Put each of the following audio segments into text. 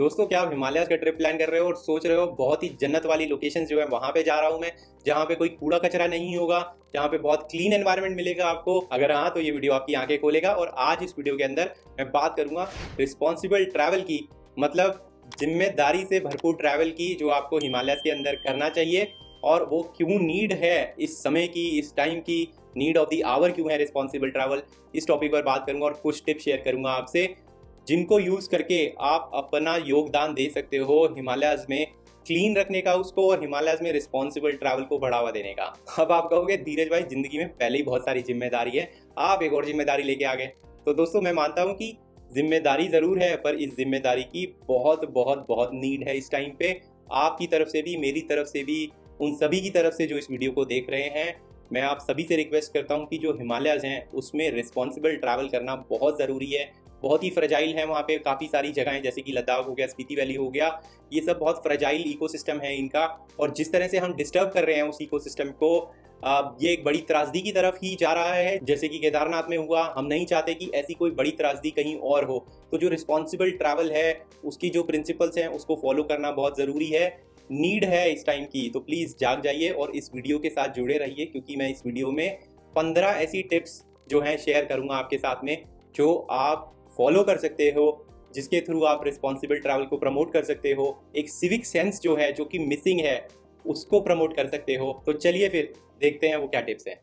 दोस्तों, क्या आप हिमालय का ट्रिप प्लान कर रहे हो और सोच रहे हो बहुत ही जन्नत वाली लोकेशन जो है वहां पे जा रहा हूं मैं, जहां पे कोई कूड़ा कचरा नहीं होगा, जहां पे बहुत क्लीन एनवायरनमेंट मिलेगा आपको? अगर हाँ, तो ये वीडियो आपकी आंखें खोलेगा। और आज इस वीडियो के अंदर मैं बात करूंगा रिस्पॉन्सिबल ट्रैवल की, मतलब जिम्मेदारी से भरपूर ट्रैवल की, जो आपको हिमालय के अंदर करना चाहिए और वो क्यों नीड है इस समय की, इस टाइम की नीड ऑफ द आवर क्यों है रिस्पॉन्सिबल ट्रैवल। इस टॉपिक पर बात करूंगा और कुछ टिप्स शेयर करूंगा आपसे, जिनको यूज करके आप अपना योगदान दे सकते हो हिमालयज में क्लीन रखने का उसको, और हिमालयज में रिस्पॉन्सिबल ट्रैवल को बढ़ावा देने का। अब आप कहोगे धीरज भाई, जिंदगी में पहले ही बहुत सारी जिम्मेदारी है, आप एक और जिम्मेदारी लेके आ गए। तो दोस्तों, मैं मानता हूं कि जिम्मेदारी जरूर है, पर इस जिम्मेदारी की बहुत बहुत बहुत नीड है इस टाइम पे, आपकी तरफ से भी, मेरी तरफ से भी, उन सभी की तरफ से जो इस वीडियो को देख रहे हैं। मैं आप सभी से रिक्वेस्ट करता हूं कि जो हिमालयज हैं उसमें रिस्पॉन्सिबल ट्रैवल करना बहुत ज़रूरी है। बहुत ही फ्रेजाइल है वहाँ पे काफ़ी सारी जगहें, जैसे कि लद्दाख हो गया, स्पीति वैली हो गया, ये सब बहुत फ्रेजाइल इकोसिस्टम है इनका। और जिस तरह से हम डिस्टर्ब कर रहे हैं उस इकोसिस्टम को, ये एक बड़ी त्रासदी की तरफ ही जा रहा है, जैसे कि केदारनाथ में हुआ। हम नहीं चाहते कि ऐसी कोई बड़ी त्रासदी कहीं और हो। तो जो रिस्पॉन्सिबल ट्रैवल है उसकी जो प्रिंसिपल्स हैं उसको फॉलो करना बहुत ज़रूरी है, नीड है इस टाइम की। तो प्लीज़ जाग जाइए और इस वीडियो के साथ जुड़े रहिए, क्योंकि मैं इस वीडियो में 15 ऐसी टिप्स जो हैं शेयर करूँगा आपके साथ में, जो आप फॉलो कर सकते हो, जिसके थ्रू आप रिस्पॉन्सिबल ट्रैवल को प्रमोट कर सकते हो। एक सिविक सेंस जो है, जो कि मिसिंग है, उसको प्रमोट कर सकते हो। तो चलिए फिर देखते हैं वो क्या टिप्स हैं।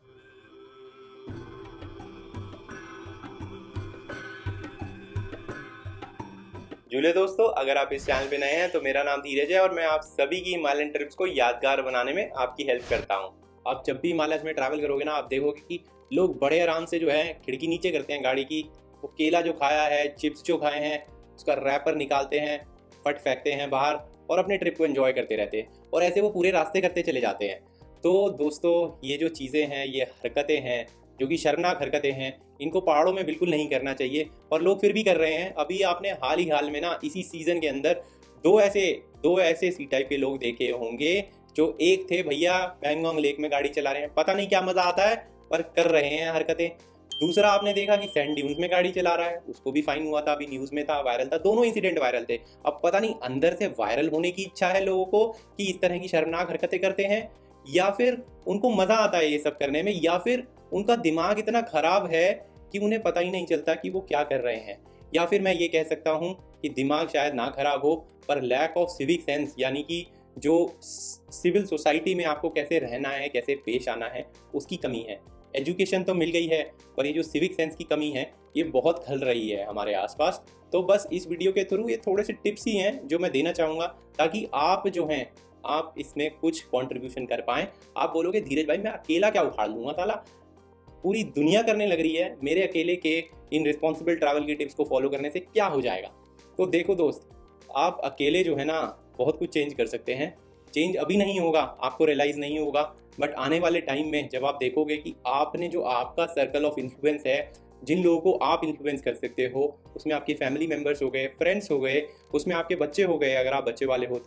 जुले दोस्तों, अगर आप इस चैनल पे नए हैं तो मेरा नाम धीरज है और मैं आप सभी की हिमालयन ट्रिप्स को यादगार बनाने में आपकी हेल्प करता हूँ। आप जब भी हिमालय में ट्रैवल करोगे ना, आप देखोगे कि लोग बड़े आराम से जो है खिड़की नीचे करते हैं गाड़ी की, वो केला जो खाया है, चिप्स जो खाए हैं, उसका रैपर निकालते हैं, फट फेंकते हैं बाहर और अपने ट्रिप को एंजॉय करते रहते हैं, और ऐसे वो पूरे रास्ते करते चले जाते हैं। तो दोस्तों, ये जो चीज़ें हैं, ये हरकतें हैं जो कि शर्मनाक हरकतें हैं, इनको पहाड़ों में बिल्कुल नहीं करना चाहिए, और लोग फिर भी कर रहे हैं। अभी आपने हाल में ना, इसी सीज़न के अंदर दो ऐसे सी टाइप के लोग देखे होंगे, जो एक थे भैया पैंगोंग लेक में गाड़ी चला रहे हैं, पता नहीं क्या मज़ा आता है पर कर रहे हैं हरकतें। दूसरा आपने देखा कि सैंड ड्यून्स में गाड़ी चला रहा है, उसको भी फाइन हुआ था, अभी न्यूज़ में था, वायरल था, दोनों इंसिडेंट वायरल थे। अब पता नहीं अंदर से वायरल होने की इच्छा है लोगों को कि इस तरह की शर्मनाक हरकतें करते हैं, या फिर उनको मज़ा आता है ये सब करने में, या फिर उनका दिमाग इतना खराब है कि उन्हें पता ही नहीं चलता कि वो क्या कर रहे हैं। या फिर मैं ये कह सकता हूँ कि दिमाग शायद ना खराब हो, पर लैक ऑफ सिविक सेंस, यानी कि जो सिविल सोसाइटी में आपको कैसे रहना है, कैसे पेश आना है, उसकी कमी है। एजुकेशन तो मिल गई है, पर ये जो सिविक सेंस की कमी है ये बहुत खल रही है हमारे आसपास। तो बस इस वीडियो के थ्रू ये थोड़े से टिप्स ही हैं जो मैं देना चाहूँगा, ताकि आप जो हैं आप इसमें कुछ कंट्रीब्यूशन कर पाएँ। आप बोलोगे धीरज भाई, मैं अकेला क्या उखाड़ लूँगा, साला पूरी दुनिया करने लग रही है, मेरे अकेले के इन रिस्पॉन्सिबल ट्रैवल की टिप्स को फॉलो करने से क्या हो जाएगा? तो देखो दोस्त, आप अकेले जो है ना बहुत कुछ चेंज कर सकते हैं। चेंज अभी नहीं होगा, आपको रियलाइज़ नहीं होगा, बट आने वाले टाइम में जब आप देखोगे कि आपने जो आपका सर्कल ऑफ इन्फ्लुएंस है, जिन लोगों को आप इन्फ्लुएंस कर सकते हो, उसमें आपके फैमिली मेम्बर्स हो गए, फ्रेंड्स हो गए, उसमें आपके बच्चे हो गए अगर आप बच्चे वाले हो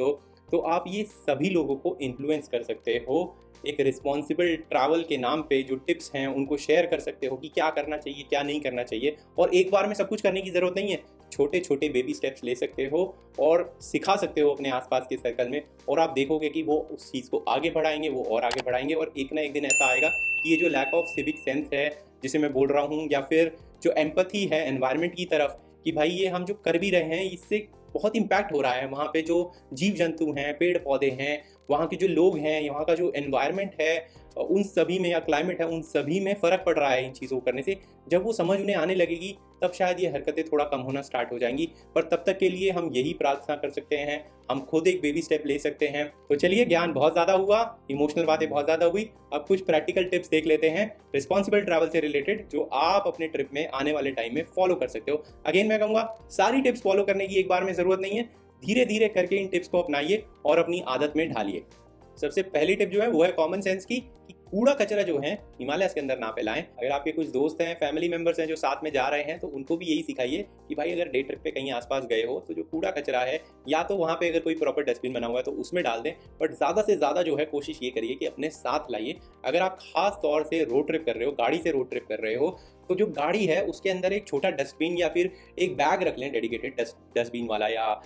तो आप ये सभी लोगों को इन्फ्लुएंस कर सकते हो। एक रिस्पॉन्सिबल ट्रैवल के नाम पे जो टिप्स हैं उनको शेयर कर सकते हो कि क्या करना चाहिए, क्या नहीं करना चाहिए। और एक बार में सब कुछ करने की ज़रूरत नहीं है, छोटे छोटे बेबी स्टेप्स ले सकते हो और सिखा सकते हो अपने आसपास के सर्कल में, और आप देखोगे कि वो उस चीज़ को आगे बढ़ाएंगे, वो और आगे बढ़ाएंगे, और एक ना एक दिन ऐसा आएगा कि ये जो लैक ऑफ सिविक सेंस है जिसे मैं बोल रहा हूँ, या फिर जो एम्पैथी है एनवायरनमेंट की तरफ, कि भाई ये हम जो कर भी रहे हैं इससे बहुत इम्पैक्ट हो रहा है, वहाँ पे जो जीव जंतु हैं, पेड़ पौधे हैं, वहाँ के जो लोग हैं, यहाँ का जो एनवायरनमेंट है, उन सभी में, या क्लाइमेट है, उन सभी में फ़र्क पड़ रहा है इन चीज़ों को करने से। जब वो समझ उन्हें आने लगेगी तब शायद ये हरकतें थोड़ा कम होना स्टार्ट हो जाएंगी, पर तब तक के लिए हम यही प्रार्थना कर सकते हैं, हम खुद एक बेबी स्टेप ले सकते हैं। तो चलिए, ज्ञान बहुत ज़्यादा हुआ, इमोशनल बातें बहुत ज़्यादा हुई, अब कुछ प्रैक्टिकल टिप्स देख लेते हैं रिस्पॉन्सिबल ट्रैवल से रिलेटेड, जो आप अपने ट्रिप में आने वाले टाइम में फॉलो कर सकते हो। अगेन मैं कहूँगा, सारी टिप्स फॉलो करने की एक बार में ज़रूरत नहीं है, धीरे धीरे करके इन टिप्स को अपनाइए और अपनी आदत में ढालिए। सबसे पहली टिप जो है वो है कॉमन सेंस की, कि कूड़ा कचरा जो है हिमालय के अंदर ना फैलाएं। अगर आपके कुछ दोस्त हैं, फैमिली मेंबर्स हैं जो साथ में जा रहे हैं, तो उनको भी यही सिखाइए कि भाई अगर डे ट्रिप पे कहीं आसपास गए हो तो जो कूड़ा कचरा है, या तो वहाँ पे अगर कोई प्रॉपर डस्टबिन बना हुआ है तो उसमें डाल दें, बट ज़्यादा से ज़्यादा जो है कोशिश ये करिए कि अपने साथ लाइए। अगर आप खास तौर से रोड ट्रिप कर रहे हो, गाड़ी से रोड ट्रिप कर रहे हो, तो जो गाड़ी है उसके अंदर एक छोटा डस्टबिन या फिर एक बैग रख लें, डेडिकेटेड डस्टबिन वाला, या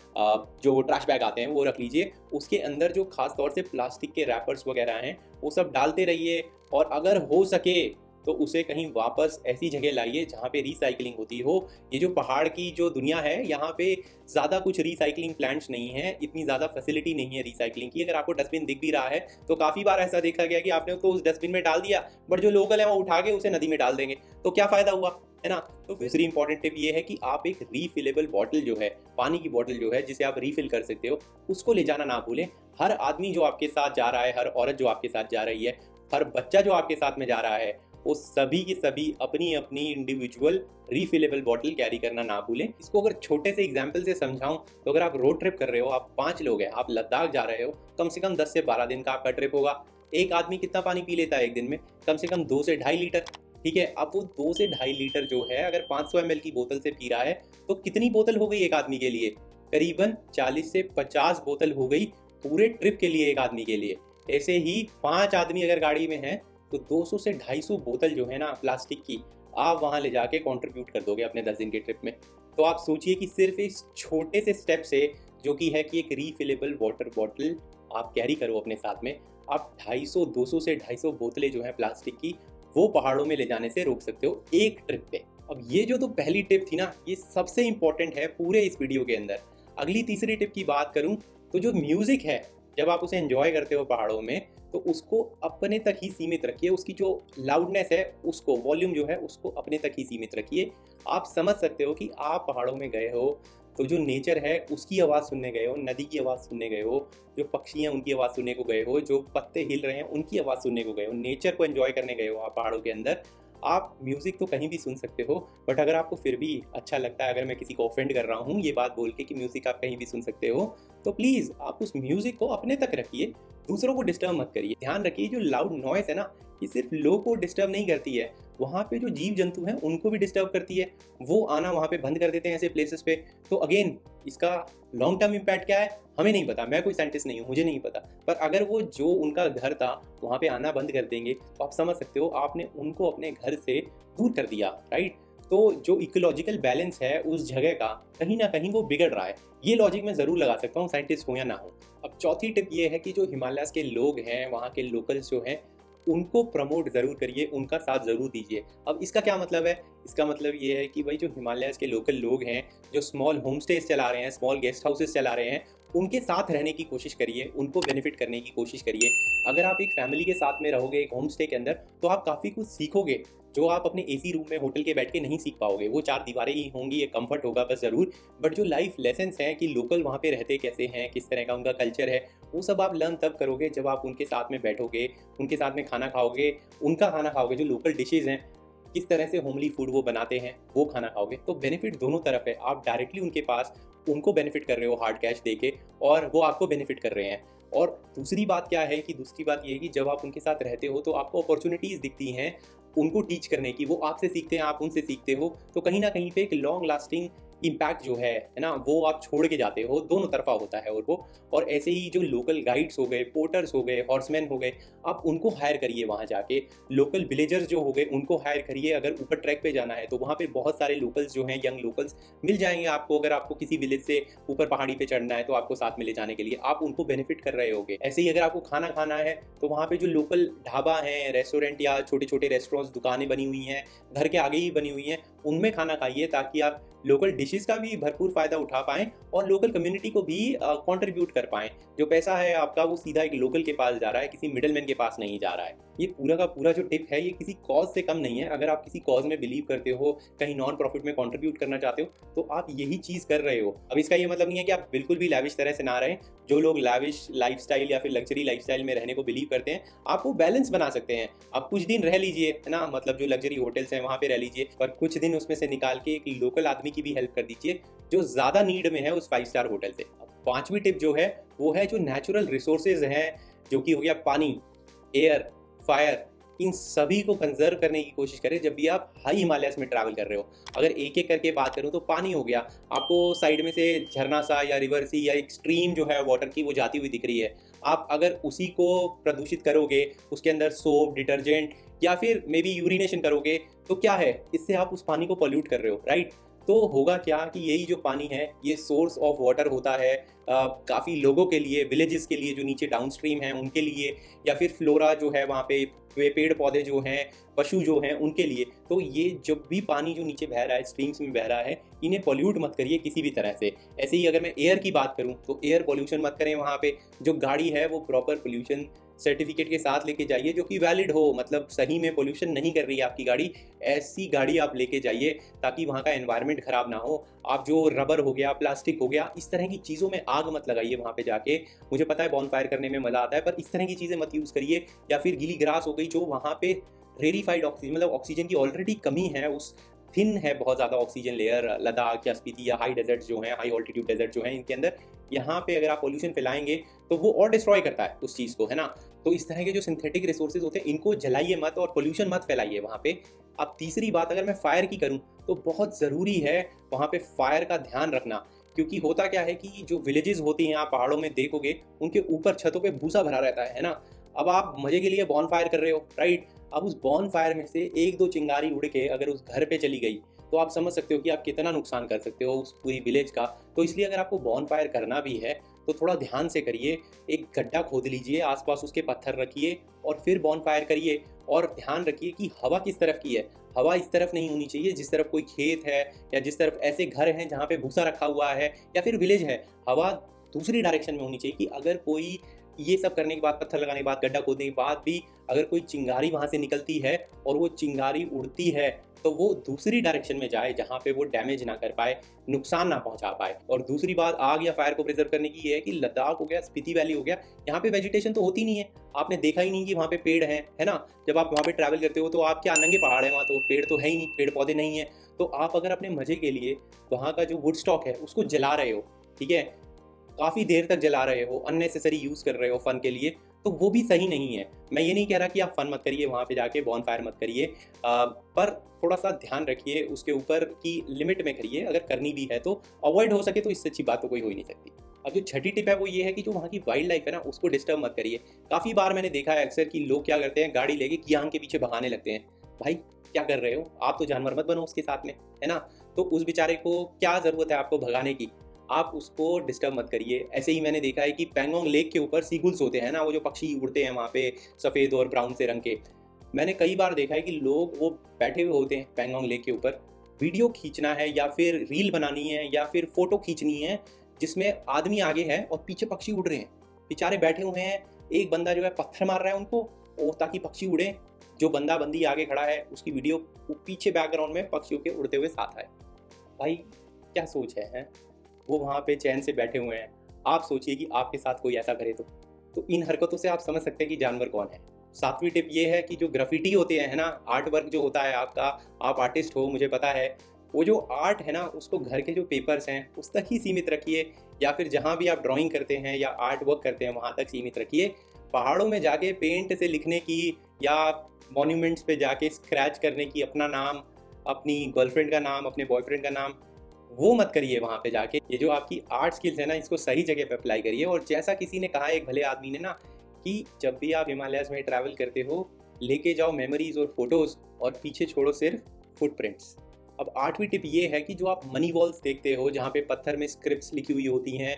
जो ट्रैश बैग आते हैं वो रख लीजिए। उसके अंदर जो खास तौर से प्लास्टिक के रैपर्स वगैरह हैं वो सब डालते रहिए, और अगर हो सके तो उसे कहीं वापस ऐसी जगह लाइए जहाँ पे रिसाइकलिंग होती हो। ये जो पहाड़ की जो दुनिया है, यहाँ पे ज़्यादा कुछ रिसाइकलिंग प्लांट्स नहीं है, इतनी ज़्यादा फैसिलिटी नहीं है रिसाइकलिंग की। अगर आपको डस्टबिन दिख भी रहा है तो काफ़ी बार ऐसा देखा गया कि आपने तो उस डस्टबिन में डाल दिया, बट जो लोकल है वो उठा के उसे नदी में डाल देंगे, तो क्या फ़ायदा हुआ, है ना। तो दूसरी इंपॉर्टेंट टिप ये है कि आप एक रीफिलेबल बॉटल जो है, पानी की बॉटल जो है जिसे आप रीफिल कर सकते हो, उसको ले जाना ना भूलें। हर आदमी जो आपके साथ जा रहा है, हर औरत जो आपके साथ जा रही है, हर बच्चा जो आपके साथ में जा रहा है, वो सभी के सभी अपनी अपनी इंडिविजुअल रीफिलेबल बॉटल कैरी करना ना भूलें। इसको अगर छोटे से एग्जाम्पल से समझाऊं तो अगर आप रोड ट्रिप कर रहे हो, आप 5 लोग हैं, आप लद्दाख जा रहे हो, कम से कम 10 से 12 दिन का आपका ट्रिप होगा। एक आदमी कितना पानी पी लेता है एक दिन में? कम से कम 2 से 2.5 लीटर। ठीक है, अब वो 2 से 2.5 लीटर जो है अगर 500 ml की बोतल से पी रहा है तो कितनी बोतल हो गई एक आदमी के लिए? करीबन 40 से 50 बोतल हो गई पूरे ट्रिप के लिए, एक आदमी के लिए। ऐसे ही 5 आदमी अगर गाड़ी में हैं तो 200 से 250 बोतल जो है ना प्लास्टिक की, आप वहाँ ले जाके कंट्रीब्यूट कर दोगे अपने 10 दिन के ट्रिप में। तो आप सोचिए कि सिर्फ इस छोटे से स्टेप से, जो कि है कि एक रीफिलेबल वाटर बॉटल आप कैरी करो अपने साथ में, आप 200 से 250 बोतलें जो है प्लास्टिक की, वो पहाड़ों में ले जाने से रोक सकते हो एक ट्रिप पे। अब ये जो तो पहली टिप थी ना, ये सबसे इंपॉर्टेंट है पूरे इस वीडियो के अंदर। अगली तीसरी टिप की बात करूँ तो जो म्यूजिक है, जब आप उसे एंजॉय करते हो पहाड़ों में, तो उसको अपने तक ही सीमित रखिए। उसकी जो लाउडनेस है, उसको, वॉल्यूम जो है उसको अपने तक ही सीमित रखिए। आप समझ सकते हो कि आप पहाड़ों में गए हो तो जो नेचर है उसकी आवाज़ सुनने गए हो, नदी की आवाज़ सुनने गए हो, जो पक्षी हैं उनकी आवाज़ सुनने को गए हो, जो पत्ते हिल रहे हैं उनकी आवाज़ सुनने को गए हो, नेचर को एंजॉय करने गए हो आप पहाड़ों के अंदर। आप म्यूज़िक तो कहीं भी सुन सकते हो, बट अगर आपको फिर भी अच्छा लगता है, अगर मैं किसी को ऑफेंड कर रहा हूँ ये बात बोल के कि म्यूज़िक आप कहीं भी सुन सकते हो, तो प्लीज़ आप उस म्यूज़िक को अपने तक रखिए, दूसरों को डिस्टर्ब मत करिए। ध्यान रखिए जो लाउड नॉइस है ना, ये सिर्फ लोगों को डिस्टर्ब नहीं करती है, वहाँ पे जो जीव जंतु हैं उनको भी डिस्टर्ब करती है। वो आना वहाँ पे बंद कर देते हैं ऐसे प्लेसेस पे। तो अगेन इसका लॉन्ग टर्म इम्पैक्ट क्या है हमें नहीं पता, मैं कोई साइंटिस्ट नहीं हूँ, मुझे नहीं पता, पर अगर वो जो उनका घर था वहाँ पे आना बंद कर देंगे तो आप समझ सकते हो आपने उनको अपने घर से दूर कर दिया, राइट। तो जो इकोलॉजिकल बैलेंस है उस जगह का कहीं ना कहीं वो बिगड़ रहा है। ये लॉजिक मैं ज़रूर लगा सकता हूँ, साइंटिस्ट हूँ या ना हो। अब चौथी टिप ये है कि जो हिमालयाज़ के लोग हैं, वहाँ के लोकल्स जो हैं, उनको प्रमोट ज़रूर करिए, उनका साथ ज़रूर दीजिए। अब इसका क्या मतलब है? इसका मतलब ये है कि भाई जो हिमालयाज़ के लोकल लोग हैं, जो स्मॉल होम स्टेज चला रहे हैं, स्मॉल गेस्ट हाउसेस चला रहे हैं, उनके साथ रहने की कोशिश करिए, उनको बेनिफिट करने की कोशिश करिए। अगर आप एक फैमिली के साथ में रहोगे एक होम स्टे के अंदर, तो आप काफ़ी कुछ सीखोगे जो आप अपने एसी रूम में होटल के बैठ के नहीं सीख पाओगे। वो 4 दीवारें ही होंगी, ये कंफर्ट होगा बस ज़रूर, बट जो लाइफ लेसन्स हैं कि लोकल वहाँ पे रहते कैसे हैं, किस तरह का उनका कल्चर है, वो सब आप लर्न तब करोगे जब आप उनके साथ में बैठोगे, उनके साथ में खाना खाओगे, उनका खाना खाओगे, जो लोकल डिशेज़ हैं, किस तरह से होमली फूड वो बनाते हैं, वो खाना खाओगे। तो बेनिफिट दोनों तरफ है, आप डायरेक्टली उनके पास उनको बेनिफिट कर रहे हो हार्ड कैश देके, और वो आपको बेनिफिट कर रहे हैं। और दूसरी बात क्या है कि दूसरी बात ये है कि जब आप उनके साथ रहते हो तो आपको अपॉर्चुनिटीज़ दिखती हैं उनको टीच करने की, वो आपसे सीखते हैं, आप उनसे सीखते हो, तो कहीं ना कहीं पे एक लॉन्ग लास्टिंग इम्पैक्ट जो है ना, वो आप छोड़ के जाते हो, दोनों तरफा होता है। और वो, और ऐसे ही जो लोकल गाइड्स हो गए, पोर्टर्स हो गए, हॉर्समैन हो गए, आप उनको हायर करिए वहाँ जाके। लोकल विलेजर्स जो हो गए उनको हायर करिए। अगर ऊपर ट्रैक पे जाना है तो वहाँ पे बहुत सारे लोकल्स जो हैं, यंग लोकल्स मिल जाएंगे आपको। अगर आपको किसी विलेज से ऊपर पहाड़ी पे चढ़ना है तो आपको साथ में ले जाने के लिए, आप उनको बेनिफिट कर रहे होगे। ऐसे ही अगर आपको खाना खाना है तो वहाँ पे जो लोकल ढाबा हैं, रेस्टोरेंट या छोटे छोटे रेस्टोरेंट्स, दुकानें बनी हुई हैं, घर के आगे ही बनी हुई हैं, उनमें खाना खाइए ताकि आप लोकल डिशेस का भी भरपूर फ़ायदा उठा पाएँ और लोकल कम्युनिटी को भी कंट्रीब्यूट कर पाएँ। जो पैसा है आपका वो सीधा एक लोकल के पास जा रहा है, किसी मिडलमैन के पास नहीं जा रहा है। ये पूरा का पूरा जो टिप है ये किसी कॉज से कम नहीं है। अगर आप किसी कॉज में बिलीव करते हो, कहीं नॉन प्रॉफिट में कंट्रीब्यूट करना चाहते हो, तो आप यही चीज़ कर रहे हो। अब इसका ये मतलब नहीं है कि आप बिल्कुल भी लैविश तरह से ना रहें। जो लोग लैविश लाइफस्टाइल या फिर लग्जरी लाइफस्टाइल में रहने को बिलीव करते हैं, आप वो बैलेंस बना सकते हैं। आप कुछ दिन रह लीजिए, है ना, मतलब जो लग्जरी होटल्स हैं वहाँ पे रह लीजिए, पर कुछ दिन उसमें से निकाल के एक लोकल आदमी की भी हेल्प कर दीजिए जो ज़्यादा नीड में है उस 5 स्टार होटल से। अब 5वीं टिप जो है वो है जो नेचुरल रिसोर्सेज हैं, जो कि हो गया पानी, एयर, फायर, इन सभी को कंजर्व करने की कोशिश करें जब भी आप हाई हिमालयाज में ट्रैवल कर रहे हो। अगर एक एक करके बात करूं तो पानी हो गया, आपको साइड में से झरना सा या रिवर सी या एक स्ट्रीम जो है वाटर की वो जाती हुई दिख रही है, आप अगर उसी को प्रदूषित करोगे, उसके अंदर सोप, डिटर्जेंट या फिर मे बी यूरिनेशन करोगे, तो क्या है, इससे आप उस पानी को पॉल्यूट कर रहे हो, राइट। तो होगा क्या कि यही जो पानी है ये सोर्स ऑफ वाटर होता है काफ़ी लोगों के लिए, विलेजेस के लिए जो नीचे डाउनस्ट्रीम हैं उनके लिए, या फिर फ्लोरा जो है वहाँ पे पेड़ पौधे जो हैं, पशु जो हैं उनके लिए। तो ये जब भी पानी जो नीचे बह रहा है, स्ट्रीम्स में बह रहा है, इन्हें पॉल्यूट मत करिए किसी भी तरह से। ऐसे ही अगर मैं एयर की बात करूँ तो एयर पॉल्यूशन मत करें वहाँ पे। जो गाड़ी है वो प्रॉपर पोल्यूशन सर्टिफिकेट के साथ लेके जाइए जो कि वैलिड हो, मतलब सही में पोल्यूशन नहीं कर रही है आपकी गाड़ी, ऐसी गाड़ी आप लेके जाइए ताकि वहाँ का एनवायरनमेंट खराब ना हो। आप जो रबर हो गया, प्लास्टिक हो गया, इस तरह की चीज़ों में आग मत लगाइए वहाँ पे जाके। मुझे पता है बॉनफायर करने में मज़ा आता है, पर इस तरह की चीज़ें मत यूज़ करिए। या फिर गीली ग्रास हो गई जो वहाँ पे रेरीफाइड ऑक्सीजन, मतलब ऑक्सीजन की ऑलरेडी कमी है, उस थिन है बहुत ज़्यादा ऑक्सीजन लेयर लद्दाख या स्पीति या हाई डेजर्ट जो हैं, हाई ऑल्टीट्यूड डेजर्ट जो हैं, इनके अंदर यहाँ पे अगर आप पॉल्यूशन फैलाएंगे तो वो और डिस्ट्रॉय करता है उस चीज़ को, है ना। तो इस तरह के जो सिंथेटिक रिसोर्सेज होते हैं इनको जलाइए मत और पोल्यूशन मत फैलाइए वहाँ पे। अब तीसरी बात अगर मैं फायर की करूँ तो बहुत ज़रूरी है वहाँ पे फायर का ध्यान रखना, क्योंकि होता क्या है कि जो विलेजेस होती हैं आप पहाड़ों में देखोगे उनके ऊपर छतों पे भूसा भरा रहता है ना। अब आप मजे के लिए बॉन फायर कर रहे हो, राइट। अब उस बॉन फायर में से एक दो चिंगारी उड़ के अगर उस घर पे चली गई तो आप समझ सकते हो कि आप कितना नुकसान कर सकते हो उस पूरी विलेज का। तो इसलिए अगर आपको बॉन फायर करना भी है तो थोड़ा ध्यान से करिए, एक गड्ढा खोद लीजिए, आसपास उसके पत्थर रखिए और फिर बॉन फायर करिए। और ध्यान रखिए कि हवा किस तरफ की है, हवा इस तरफ नहीं होनी चाहिए जिस तरफ कोई खेत है या जिस तरफ ऐसे घर हैं जहाँ पे भूसा रखा हुआ है या फिर विलेज है। हवा दूसरी डायरेक्शन में होनी चाहिए कि अगर कोई ये सब करने के बाद, पत्थर लगाने के बाद, गड्ढा खोदने के बाद भी अगर कोई चिंगारी वहाँ से निकलती है और वो चिंगारी उड़ती है तो वो दूसरी डायरेक्शन में जाए जहाँ पे वो डैमेज ना कर पाए, नुकसान ना पहुँचा पाए। और दूसरी बात आग या फायर को प्रिजर्व करने की ये है कि लद्दाख हो गया, स्पीति वैली हो गया, यहाँ पे वेजिटेशन तो होती नहीं है, आपने देखा ही नहीं कि वहाँ पे पेड़ हैं, है ना। जब आप वहाँ पे ट्रैवल करते हो तो आप क्या, नंगे पहाड़ है वहाँ, तो पेड़ तो है ही नहीं, पेड़ पौधे नहीं है। तो आप अगर अपने मजे के लिए वहाँ का जो वुड स्टॉक है उसको जला रहे हो, ठीक है, काफ़ी देर तक जला रहे हो, अननेसेसरी यूज़ कर रहे हो फन के लिए, तो वो भी सही नहीं है। मैं ये नहीं कह रहा कि आप फन मत करिए वहाँ पे जाके, बॉन फायर मत करिए, पर थोड़ा सा ध्यान रखिए उसके ऊपर कि लिमिट में करिए। अगर करनी भी है तो अवॉइड हो सके तो इससे अच्छी बात तो कोई हो ही नहीं सकती। अब जो छठी टिप है वो ये है कि जो वहाँ की वाइल्ड लाइफ है ना उसको डिस्टर्ब मत करिए। काफ़ी बार मैंने देखा है अक्सर कि लोग क्या करते हैं, गाड़ी लेके कियांग के पीछे भगाने लगते हैं। भाई क्या कर रहे हो, आप तो जानवर मत बनो उसके साथ में, है ना। तो उस बेचारे को क्या ज़रूरत है आपको भगाने की, आप उसको डिस्टर्ब मत करिए। ऐसे ही मैंने देखा है कि पैंगोंग लेक के ऊपर सीगुल्स होते हैं ना, वो जो पक्षी उड़ते हैं वहाँ पे सफ़ेद और ब्राउन से रंग के। मैंने कई बार देखा है कि लोग वो बैठे हुए होते हैं पैंगोंग लेक के ऊपर, वीडियो खींचना है या फिर रील बनानी है या फिर फोटो खींचनी है जिसमें आदमी आगे है और पीछे पक्षी उड़ रहे हैं, बेचारे बैठे हुए हैं। एक बंदा जो है पत्थर मार रहा है उनको और ताकि पक्षी उड़े, जो बंदा बंदी आगे खड़ा है उसकी वीडियो पीछे बैकग्राउंड में पक्षियों के उड़ते हुए साथ आए। भाई क्या सोच है? वो वहाँ पे चैन से बैठे हुए हैं, आप सोचिए कि आपके साथ कोई ऐसा करे तो इन हरकतों से आप समझ सकते हैं कि जानवर कौन है। सातवीं टिप ये है कि जो ग्राफिटी होते हैं, है ना, आर्ट वर्क जो होता है आपका, आप आर्टिस्ट हो मुझे पता है, वो जो आर्ट है ना उसको घर के जो पेपर्स हैं उस तक ही सीमित रखिए, या फिर जहाँ भी आप ड्राइंग करते हैं या आर्ट वर्क करते हैं वहाँ तक सीमित रखिए। पहाड़ों में जाके पेंट से लिखने की या मॉन्यूमेंट्स पे जाके स्क्रैच करने की अपना नाम, अपनी गर्लफ्रेंड का नाम, अपने बॉयफ्रेंड का नाम, वो मत करिए वहाँ पे जाके। ये जो आपकी आर्ट स्किल्स है ना इसको सही जगह पे अप्लाई करिए। और जैसा किसी ने कहा, एक भले आदमी ने ना, कि जब भी आप हिमालयाज़ में ट्रैवल करते हो लेके जाओ मेमोरीज और फोटोज़ और पीछे छोड़ो सिर्फ फुटप्रिंट्स। अब आठवीं टिप ये है कि जो आप मनी वॉल्स देखते हो जहाँ पे पत्थर में स्क्रिप्ट्स लिखी हुई होती हैं,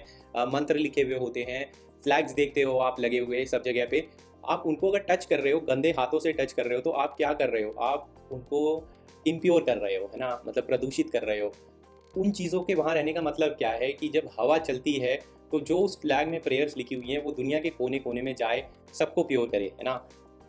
मंत्र लिखे हुए होते हैं, फ्लैग्स देखते हो आप लगे हुए सब जगह पे, आप उनको अगर टच कर रहे हो, गंदे हाथों से टच कर रहे हो, तो आप क्या कर रहे हो, आप उनको इम्प्योर कर रहे हो, है ना, मतलब प्रदूषित कर रहे हो। उन चीज़ों के वहाँ रहने का मतलब क्या है कि जब हवा चलती है तो जो उस फ्लैग में प्रेयर्स लिखी हुई हैं वो दुनिया के कोने कोने में जाए, सबको प्योर करे, है ना।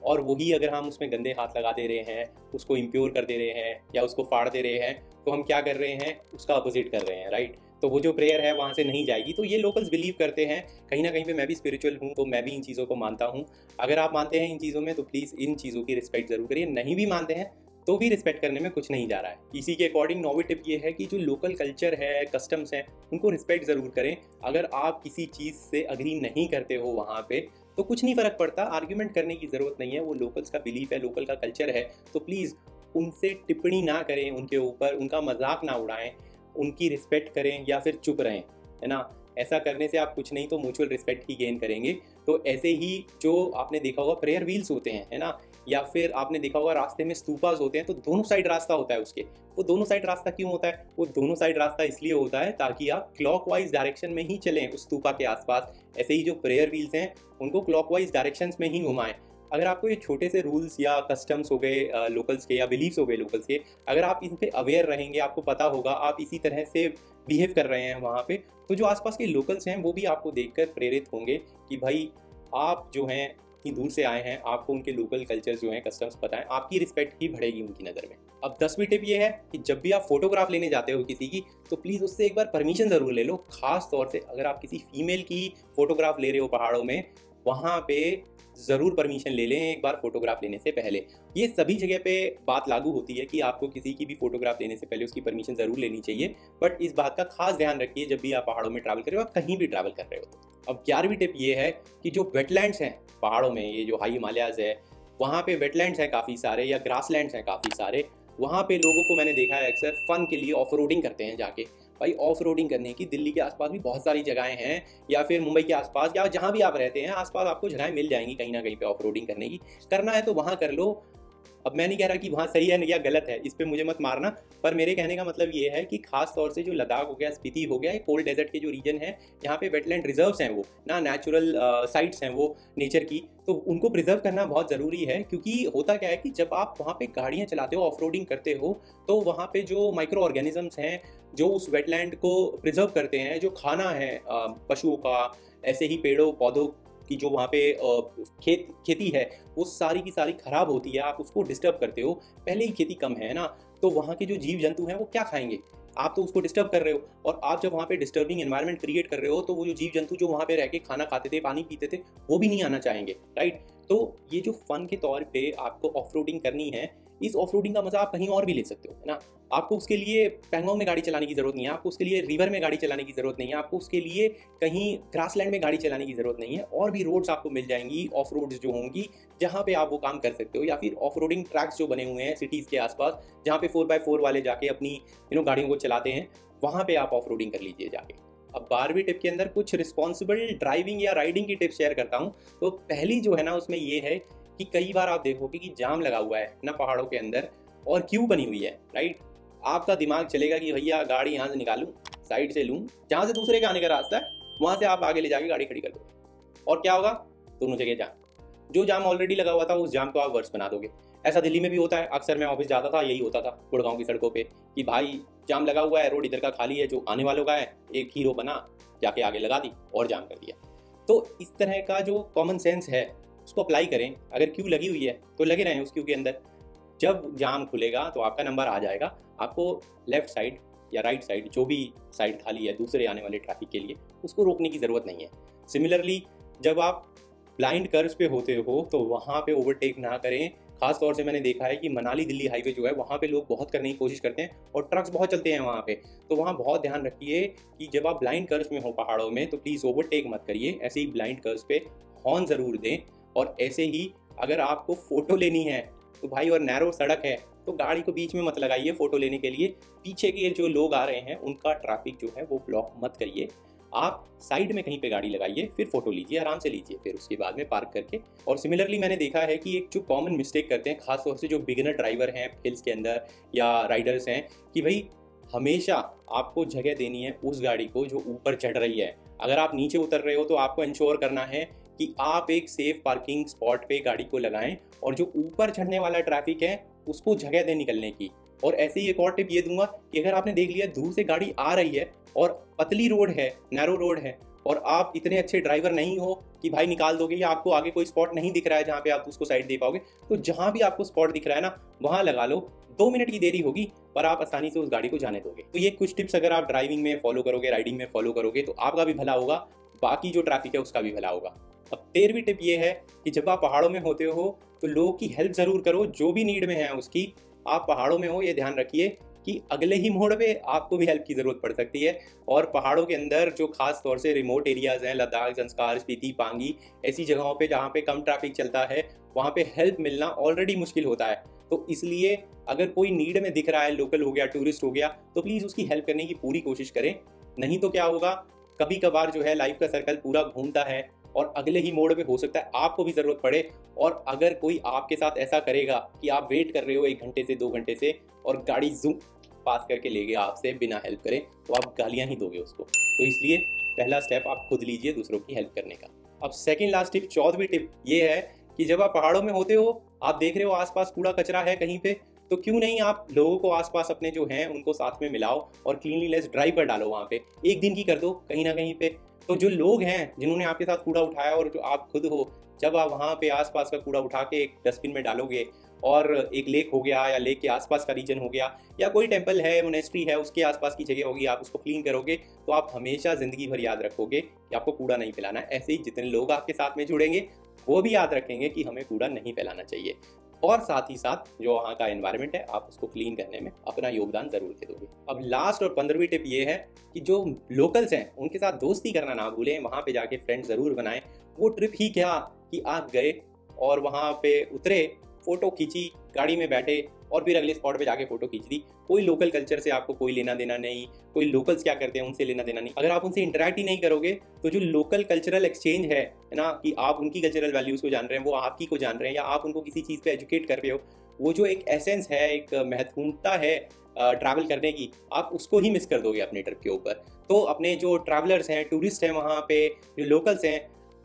और वही अगर हम उसमें गंदे हाथ लगा दे रहे हैं, उसको इम्प्योर कर दे रहे हैं या उसको फाड़ दे रहे हैं, तो हम क्या कर रहे हैं, उसका अपोजिट कर रहे हैं, राइट। तो वो जो प्रेयर है वहाँ से नहीं जाएगी। तो ये लोकल्स बिलीव करते हैं, कहीं ना कहीं पे मैं भी स्पिरिचुअल हूँ तो मैं भी इन चीज़ों को मानता हूँ। अगर आप मानते हैं इन चीज़ों में तो प्लीज़ इन चीज़ों की रिस्पेक्ट ज़रूर करिए, नहीं भी मानते हैं तो भी रिस्पेक्ट करने में कुछ नहीं जा रहा है। इसी के अकॉर्डिंग नौवीं टिप ये है कि जो लोकल कल्चर है, कस्टम्स हैं, उनको रिस्पेक्ट ज़रूर करें। अगर आप किसी चीज़ से अग्री नहीं करते हो वहाँ पे तो कुछ नहीं फ़र्क पड़ता, आर्ग्यूमेंट करने की ज़रूरत नहीं है, वो लोकल्स का बिलीफ है, लोकल का कल्चर है, तो प्लीज़ उनसे टिप्पणी ना करें, उनके ऊपर उनका मजाक ना उड़ाएं, उनकी रिस्पेक्ट करें या फिर चुप रहें, है ना। ऐसा करने से आप कुछ नहीं तो म्यूचुअल रिस्पेक्ट ही गेन करेंगे। तो ऐसे ही जो आपने देखा होगा प्रेयर व्हील्स होते हैं, है ना, या फिर आपने देखा होगा रास्ते में स्तूपास होते हैं, तो दोनों साइड रास्ता होता है उसके। वो दोनों साइड रास्ता क्यों होता है? वो दोनों साइड रास्ता इसलिए होता है ताकि आप क्लॉकवाइज डायरेक्शन में ही चलें उस स्तूपा के आसपास। ऐसे ही जो प्रेयर व्हील्स हैं उनको क्लॉकवाइज डायरेक्शंस में ही घुमाएं। अगर आपको ये छोटे से रूल्स या कस्टम्स हो गए लोकल्स के, या बिलीव्स हो गए लोकल्स के, अगर आप इन पे अवेयर रहेंगे, आपको पता होगा, आप इसी तरह से बिहेव कर रहे हैं वहाँ पे, तो जो आसपास के लोकल्स हैं वो भी आपको देखकर प्रेरित होंगे कि भाई आप जो हैं इतनी दूर से आए हैं, आपको उनके लोकल कल्चर जो हैं, कस्टम्स पता है, आपकी रिस्पेक्ट ही बढ़ेगी उनकी नज़र में। अब 10वीं टिप ये है कि जब भी आप फोटोग्राफ लेने जाते हो किसी की, तो प्लीज़ उससे एक बार परमिशन ज़रूर ले लो। खास तौर से अगर आप किसी फीमेल की फोटोग्राफ ले रहे हो पहाड़ों में, वहाँ पे ज़रूर परमिशन ले लें एक बार फोटोग्राफ लेने से पहले। ये सभी जगह पे बात लागू होती है कि आपको किसी की भी फोटोग्राफ लेने से पहले उसकी परमिशन ज़रूर लेनी चाहिए, बट इस बात का खास ध्यान रखिए जब भी आप पहाड़ों में ट्रैवल कर रहे हो, आप कहीं भी ट्रैवल कर रहे हो तो। अब 11वीं टिप ये है कि जो वेटलैंड्स हैं पहाड़ों में, ये जो हाई हिमालयाज़ है, वहाँ पे वेटलैंड्स हैं काफ़ी सारे, या ग्रासलैंड्स हैं काफ़ी सारे। वहाँ पे लोगों को मैंने देखा है अक्सर फ़न के लिए ऑफ रोडिंग करते हैं जाके। भाई ऑफ रोडिंग करने की दिल्ली के आसपास भी बहुत सारी जगहें हैं, या फिर मुंबई के आसपास, या जहाँ भी आप रहते हैं आसपास आपको जगहें मिल जाएंगी कहीं ना कहीं पे ऑफ रोडिंग करने की। करना है तो वहाँ कर लो। अब मैं नहीं कह रहा कि वहाँ सही है या गलत है, इस पे मुझे मत मारना, पर मेरे कहने का मतलब ये है कि खास तौर से जो लद्दाख हो गया, स्पीति हो गया, ये कोल्ड डेजर्ट के जो रीजन है, यहाँ पे वेटलैंड रिजर्व्स हैं, वो ना नेचुरल साइट्स हैं वो नेचर की, तो उनको प्रिजर्व करना बहुत ज़रूरी है। क्योंकि होता क्या है कि जब आप वहाँ पे गाड़ियाँ चलाते हो, ऑफ रोडिंग करते हो, तो वहाँ पे जो माइक्रो ऑर्गेनिजम्स हैं जो उस वेटलैंड को प्रिजर्व करते हैं, जो खाना है पशुओं का, ऐसे ही पेड़ों पौधों की जो वहाँ पे खेती है, वो सारी की सारी खराब होती है, आप उसको डिस्टर्ब करते हो। पहले ही खेती कम है ना, तो वहाँ के जो जीव जंतु हैं वो क्या खाएंगे? आप तो उसको डिस्टर्ब कर रहे हो, और आप जब वहाँ पे डिस्टर्बिंग एनवायरनमेंट क्रिएट कर रहे हो, तो वो जो जीव जंतु जो वहाँ पे रह के खाना खाते थे, पानी पीते थे, वो भी नहीं आना चाहेंगे, राइट? तो ये जो फन के तौर पे आपको ऑफ रोडिंग करनी है, इस ऑफ रोडिंग का मजा आप कहीं और भी ले सकते हो, है ना। आपको उसके लिए पैंगोंग में गाड़ी चलाने की जरूरत नहीं है, आपको उसके लिए रिवर में गाड़ी चलाने की जरूरत नहीं है, आपको उसके लिए कहीं ग्रासलैंड में गाड़ी चलाने की जरूरत नहीं है। और भी रोड्स आपको मिल जाएंगी, ऑफ रोड्स जो होंगी, जहाँ पे आप वो काम कर सकते हो, या फिर ऑफ रोडिंग ट्रैक्स जो बने हुए हैं सिटीज़ के आसपास, जहाँ पे 4x4 वाले जाके अपनी गाड़ियों को चलाते हैं, वहाँ पे आप ऑफ रोडिंग कर लीजिए जाके। अब 12वीं टिप के अंदर कुछ रिस्पॉन्सिबल ड्राइविंग या राइडिंग की टिप्स शेयर करता हूँ। तो पहली जो है ना, उसमें ये है कि कई बार आप देखोगे कि जाम लगा हुआ है ना पहाड़ों के अंदर, और क्यू बनी हुई है, राइट। आपका दिमाग चलेगा कि भैया गाड़ी यहाँ से निकालूं, साइड से लूँ, जहाँ से दूसरे का आने का रास्ता है वहाँ से आप आगे ले जाके गाड़ी खड़ी कर दो, और क्या होगा? दोनों जगह जाम। जो जाम ऑलरेडी लगा हुआ था उस जाम को आप वर्स बना दोगे। ऐसा दिल्ली में भी होता है, अक्सर मैं ऑफिस जाता था, यही होता था गुड़गांव की सड़कों पे कि भाई जाम लगा हुआ है, रोड इधर का खाली है, जो आने वालों का है, एक हीरो बना जाके आगे लगा दी और जाम कर दिया। तो इस तरह का जो कॉमन सेंस है उसको अप्लाई करें। अगर क्यू लगी हुई है तो लगे रहें उस क्यू के अंदर, जब जाम खुलेगा तो आपका नंबर आ जाएगा, आपको लेफ्ट साइड या राइट साइड, जो भी साइड खाली है दूसरे आने वाले ट्रैफिक के लिए, उसको रोकने की ज़रूरत नहीं है। सिमिलरली जब आप ब्लाइंड कर्व्स पे होते हो तो वहाँ पे ओवरटेक ना करें। खास तौर से मैंने देखा है कि मनाली दिल्ली हाईवे जो है वहाँ पे लोग बहुत करने की कोशिश करते हैं, और ट्रक्स बहुत चलते हैं वहाँ पे, तो वहाँ बहुत ध्यान रखिए कि जब आप ब्लाइंड कर्व्स में हो पहाड़ों में, तो प्लीज़ ओवरटेक मत करिए। ऐसे ही ब्लाइंड कर्व्स पे हॉर्न ज़रूर दें। और ऐसे ही अगर आपको फ़ोटो लेनी है तो भाई, और नैरो सड़क है तो गाड़ी को बीच में मत लगाइए फ़ोटो लेने के लिए। पीछे के जो लोग आ रहे हैं उनका ट्रैफिक जो है वो ब्लॉक मत करिए। आप साइड में कहीं पे गाड़ी लगाइए, फिर फोटो लीजिए, आराम से लीजिए, फिर उसके बाद में पार्क करके। और सिमिलरली मैंने देखा है कि एक जो कॉमन मिस्टेक करते हैं खास तौर से जो बिगिनर ड्राइवर हैं हिल्स के अंदर या राइडर्स हैं, कि भाई हमेशा आपको जगह देनी है उस गाड़ी को जो ऊपर चढ़ रही है। अगर आप नीचे उतर रहे हो तो आपको इंश्योर करना है कि आप एक सेफ पार्किंग स्पॉट पे गाड़ी को लगाएं, और जो ऊपर चढ़ने वाला ट्रैफिक है उसको जगह दें निकलने की। और ऐसे ही एक और टिप ये दूंगा कि अगर आपने देख लिया दूर से गाड़ी आ रही है और पतली रोड है, नैरो रोड है, और आप इतने अच्छे ड्राइवर नहीं हो कि भाई निकाल दोगे, या आपको आगे कोई स्पॉट नहीं दिख रहा है जहाँ पे आप उसको साइड दे पाओगे, तो जहाँ भी आपको स्पॉट दिख रहा है ना वहाँ लगा लो। 2 मिनट की देरी होगी पर आप आसानी से उस गाड़ी को जाने दोगे। तो ये कुछ टिप्स अगर आप ड्राइविंग में फॉलो करोगे, राइडिंग में फॉलो करोगे, तो आपका भी भला होगा, बाकी जो ट्रैफिक है उसका भी भला होगा। अब 13वीं टिप ये है कि जब आप पहाड़ों में होते हो तो लोगों की हेल्प ज़रूर करो, जो भी नीड में है उसकी। आप पहाड़ों में हो ये ध्यान रखिए कि अगले ही मोड़ पे आपको भी हेल्प की ज़रूरत पड़ सकती है। और पहाड़ों के अंदर जो खास तौर से रिमोट एरियाज़ हैं, लद्दाख, ज़ंस्कार, स्पीति, पांगी, ऐसी जगहों पे जहाँ पे कम ट्रैफिक चलता है, वहाँ पे हेल्प मिलना ऑलरेडी मुश्किल होता है। तो इसलिए अगर कोई नीड में दिख रहा है, लोकल हो गया, टूरिस्ट हो गया, तो प्लीज़ उसकी हेल्प करने की पूरी कोशिश करें। नहीं तो क्या होगा, कभी कभार जो है लाइफ का सर्कल पूरा घूमता है और अगले ही मोड़ पे हो सकता है आपको भी ज़रूरत पड़े। और अगर कोई आपके साथ ऐसा करेगा कि आप वेट कर रहे हो 1 घंटे से 2 घंटे से और गाड़ी ज़ूम पास करके ले गया आपसे बिना हेल्प करे, तो आप गालियाँ ही दोगे उसको। तो इसलिए पहला स्टेप आप खुद लीजिए दूसरों की हेल्प करने का। अब सेकंड लास्ट टिप, 14वीं टिप ये है कि जब आप पहाड़ों में होते हो, आप देख रहे हो आसपास कूड़ा कचरा है कहीं पे, तो क्यों नहीं आप लोगों को आसपास अपने जो हैं उनको साथ में मिलाओ और क्लीनलीनेस ड्राइव पर डालो वहाँ पे। 1 दिन की कर दो कहीं ना कहीं पे। तो जो लोग हैं जिन्होंने आपके साथ कूड़ा उठाया और जो आप खुद हो, जब आप वहाँ पे आसपास का कूड़ा उठा के एक डस्टबिन में डालोगे और एक लेक हो गया या लेक के आसपास का रीजन हो गया या कोई टेम्पल है, मोनेस्ट्री है, उसके आसपास की जगह होगी, आप उसको क्लीन करोगे, तो आप हमेशा ज़िंदगी भर याद रखोगे कि आपको कूड़ा नहीं फैलाना है। ऐसे ही जितने लोग आपके साथ में जुड़ेंगे वो भी याद रखेंगे कि हमें कूड़ा नहीं फैलाना चाहिए। और साथ ही साथ जो वहाँ का एनवायरनमेंट है, आप उसको क्लीन करने में अपना योगदान ज़रूर दे दोगे। अब लास्ट और 15वीं टिप ये है कि जो लोकल्स हैं उनके साथ दोस्ती करना ना भूलें, वहाँ पे जाके फ्रेंड ज़रूर बनाएं। वो ट्रिप ही क्या कि आप गए और वहाँ पे उतरे, फ़ोटो खींची, गाड़ी में बैठे और फिर अगले स्पॉट पे जाके फ़ोटो खींच ली। कोई लोकल कल्चर से आपको कोई लेना देना नहीं, कोई लोकल्स क्या करते हैं उनसे लेना देना नहीं। अगर आप उनसे इंटरेक्ट ही नहीं करोगे तो जो लोकल कल्चरल एक्सचेंज है ना, कि आप उनकी कल्चरल वैल्यूज़ को जान रहे हैं, वो आपकी को जान रहे हैं, या आप उनको किसी चीज़ पे एजुकेट कर रहे हो, वो जो एक एसेंस है, एक महत्वपूर्णता है ट्रैवल करने की, आप उसको ही मिस कर दोगे अपने ट्रिप के ऊपर। तो अपने जो ट्रैवलर्स हैं, टूरिस्ट हैं वहाँ पे, जो लोकल्स हैं,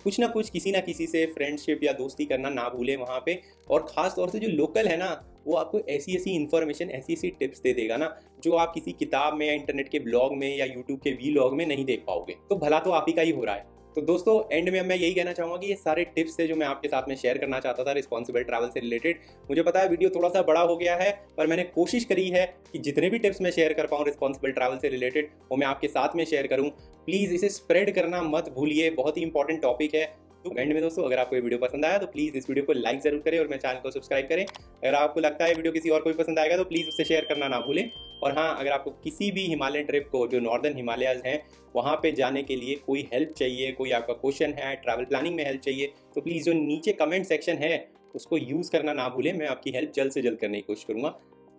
कुछ ना कुछ किसी ना किसी से फ्रेंडशिप या दोस्ती करना ना भूलें वहाँ पे। और ख़ास तौर से जो लोकल है ना, वो आपको ऐसी ऐसी इन्फॉर्मेशन, ऐसी ऐसी टिप्स दे देगा ना, जो आप किसी किताब में या इंटरनेट के ब्लॉग में या यूट्यूब के वीलॉग में नहीं देख पाओगे। तो भला तो आप ही का ही हो रहा है। तो दोस्तों, एंड में मैं यही कहना चाहूँगा कि ये सारे टिप्स थे जो मैं आपके साथ में शेयर करना चाहता था रिस्पॉन्सिबल ट्रैवल से रिलेटेड। मुझे पता है वीडियो थोड़ा सा बड़ा हो गया है, पर मैंने कोशिश करी है कि जितने भी टिप्स मैं शेयर कर पाऊँ रिस्पॉन्सिबल ट्रैवल से रिलेटेड, वो मैं आपके साथ में शेयर करूँ। प्लीज़ इसे स्प्रेड करना मत भूलिए, बहुत ही इंपॉर्टेंट टॉपिक है। तो एंड में दोस्तों, अगर आपको ये वीडियो पसंद आया तो प्लीज़ इस वीडियो को लाइक ज़रूर करें और मेरे चैनल को सब्सक्राइब करें। अगर आपको लगता है वीडियो किसी और को भी पसंद आएगा तो प्लीज़ उससे शेयर करना ना भूलें। और हाँ, अगर आपको किसी भी हिमालयन ट्रिप को, जो नॉर्दर्न हिमालयाज़ हैं, वहाँ पे जाने के लिए कोई हेल्प चाहिए, कोई आपका क्वेश्चन है, ट्रैवल प्लानिंग में हेल्प चाहिए, तो प्लीज़ जो नीचे कमेंट सेक्शन है उसको यूज़ करना ना भूलें। मैं आपकी हेल्प जल्द से जल्द करने की कोशिश करूँगा।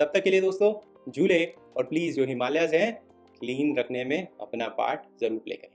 तब तक के लिए दोस्तों, झूले और प्लीज़ जो हिमालयाज़ हैं, क्लीन रखने में अपना पार्ट ज़रूर प्ले करें।